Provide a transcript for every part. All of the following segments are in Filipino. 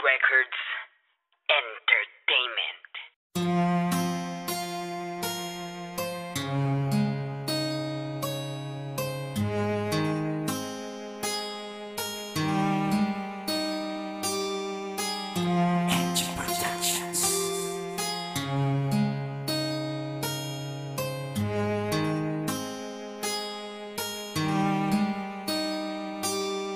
Records Entertainment.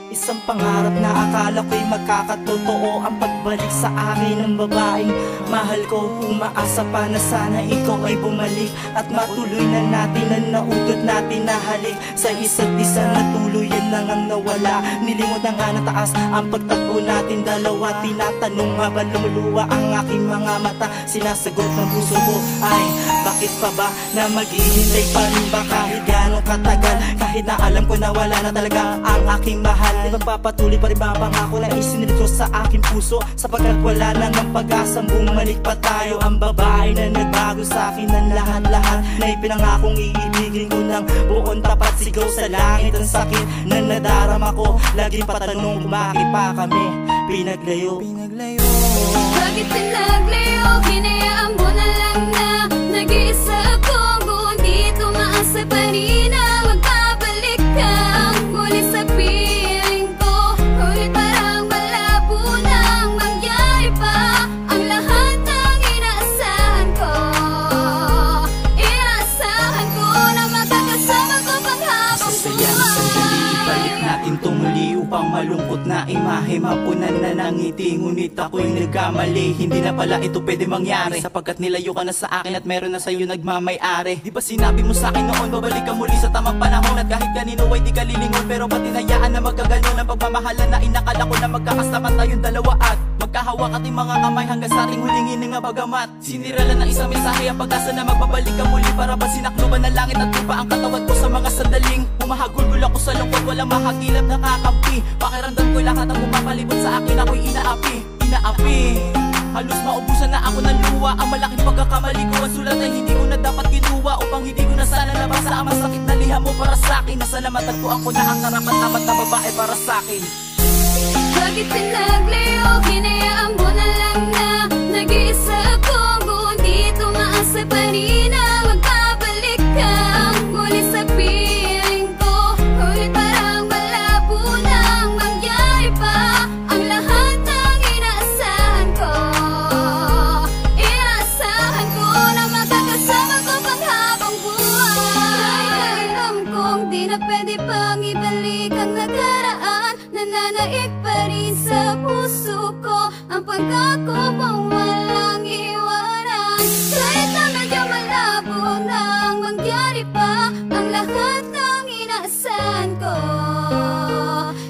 Isang pangarap na akala ko'y magkakatotoo, ang pagbalik sa akin ng babaeng mahal ko. Umaasa pa na sana ikaw ay bumalik at matuloy na natin ang naudot natin na halik sa isa't isa na tuluyan lang ang nawala. Nilimot na nga na taas ang pagtagpo natin dalawa. Tinatanong habang lumuluwa ang aking mga mata, sinasagot ng puso ko ay bakit pa ba na maghihintay pa rin ba kahit gano'ng katagal, kahit na alam ko na wala na talaga ang aking mahal. Di magpapatuloy pa rin ba pangako na isinilito sa aking puso, sapagkat wala nang ang pag-asang bumalik pa tayo. Ang babae na nagbago sa akin ng lahat-lahat, na ipinangakong iibigin ko ng buong tapat. Sigaw sa langit ang sakit na nadarama ko, laging patanong kung bakit pa kami pinaglayo. Bakit pinaglayo? Hinayaan mo na lang na nag-iisa ako, kung di tumaasa pa rin na magbabalik ka muli sa piling ko. Ngunit parang malabo nang mangyari pa ang lahat ng inaasahan ko. Inaasahan ko na magkakasama ko panghabang buhay. Ibalik natin tong muli upang malungkot na imahe mapunan na ng ngiti, ngunit ako'y nagkamali. Hindi na pala ito pwede mangyari, sapagkat nilayo ka na sa akin at meron na sa'yo nagmamay-ari. Di ba sinabi mo sa'kin noon babalik ka muli sa tamang panahon, at kahit kanino ay di ka lilingon, pero ba't tinayaan na magkaganon ang pagmamahalan na inakala ko na magkakasama tayong dalawa at magkahawak ating mga kamay hanggang sa ating huling hininga. Bagamat siniralan ng isang mensahe ang pag-asa na magbabalik ka muli, para ba sinakluban ng langit at lupa ang katawan ko sa mga sandaling humahagulgul ako sa lungkot, walang mahagilap na kakampi. Pakiramdam ko lahat ang pumapalibot sa akin, ako'y inaapi. Halos maubusan na ako ng luwa, ang malaking pagkakamali ko. Ang sulat ay hindi ko na dapat kinuha, upang hindi ko na sana nabasa ang masakit na liha mo para sa'kin. Nasalamatan ko ako na ang karapat-dapat na babae para sa'kin. Bakit pinaglayo? Hinayaan mo na lang na nag-iisa ako, kung di tumaasa pa rin na magbabalik ka muli sa piling ko. Ngunit parang malabo nang mangyari pa ang lahat ng inaasahan ko. Inaasahan ko na magkakasama ko panghabang buhay. Alam kong di na pwede pang ibalik ang nakaraan, nananaig pa rin sa puso ko ang pangako mong walang iwanan. Kahit na medyo malabo nang mangyari pa ang lahat ng inaasahan ko.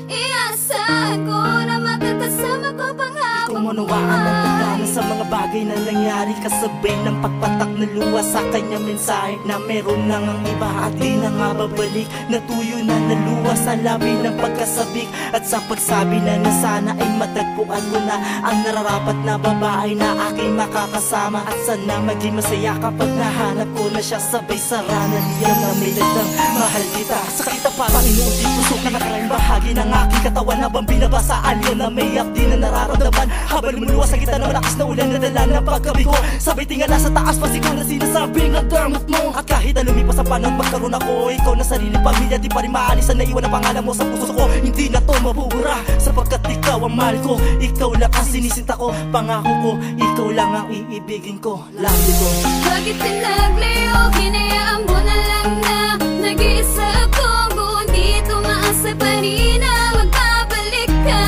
Inaasahan ko na magkakasama ko panghabang Kumunawaan ng pagdana sa mga bagay na nangyari, kasabay ng pagpatak na luwa sa kanyang mensahe na meron nang ang iba at di na nga babalik. Natuyo na naluwa sa labi ng pagkasabik, at sa pagsabi na sana ay matagpuan ko na ang nararapat na babae na aking makakasama. At sana maging masaya kapag nahanap ko na siya, sabay saranan niya na may latang mahal kita. Sa kita pa Panginoon, di pusok na nakarang bahagi ng aking katawan, habang binabasaan yun na may di na nararamdaman. Habang lumuluwas sa kita ng malakas na ulan, nadala ng pagkabi ko, sabay tingala sa taas pasigaw na sinasabing ang damot mo. At kahit na lumipas ang panahon, magkaroon ako ikaw na sarili pamilya, di pa rin maalis ang naiwan ang pangalan mo sa puso ko. Hindi na to mabubura, sapagkat ikaw ang mahal ko, ikaw lang ang sinisinta ko. Pangako ko, ikaw lang ang iibigin ko. Lagi ko. Bakit pinaglayo? Hinayaan mo na lang na nag-iisa ako, kung di tumaasa pa rin na magbabalik ka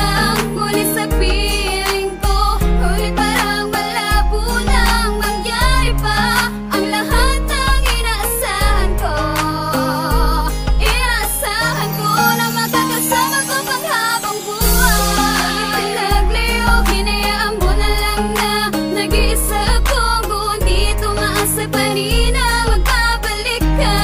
muli sa piling ko. Ngunit parang malabo nang mangyari pa ang lahat ng inaasahan ko. Inaasahan ko na magkakasama ko panghabang buhay. Bakit pinaglayo? Hinayaan mo na lang na nag-iisa ako, kung di tumaasa pa rin na magbabalik ka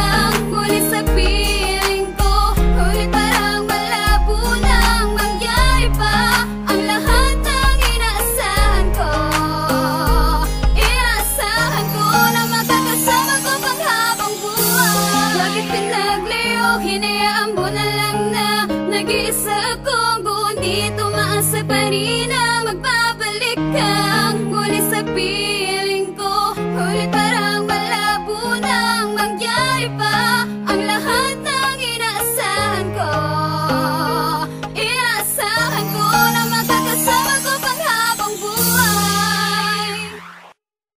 muli sa piling ko. Ngunit parang malabo nang mangyari pa ang lahat ng inaasahan ko. Inaasahan ko na magkakasama ko panghabang buhay. Bakit pinaglayo? Hinayaan mo na lang na nag-iisa ako, kung di tumaasa pa rin na magbabalik gabi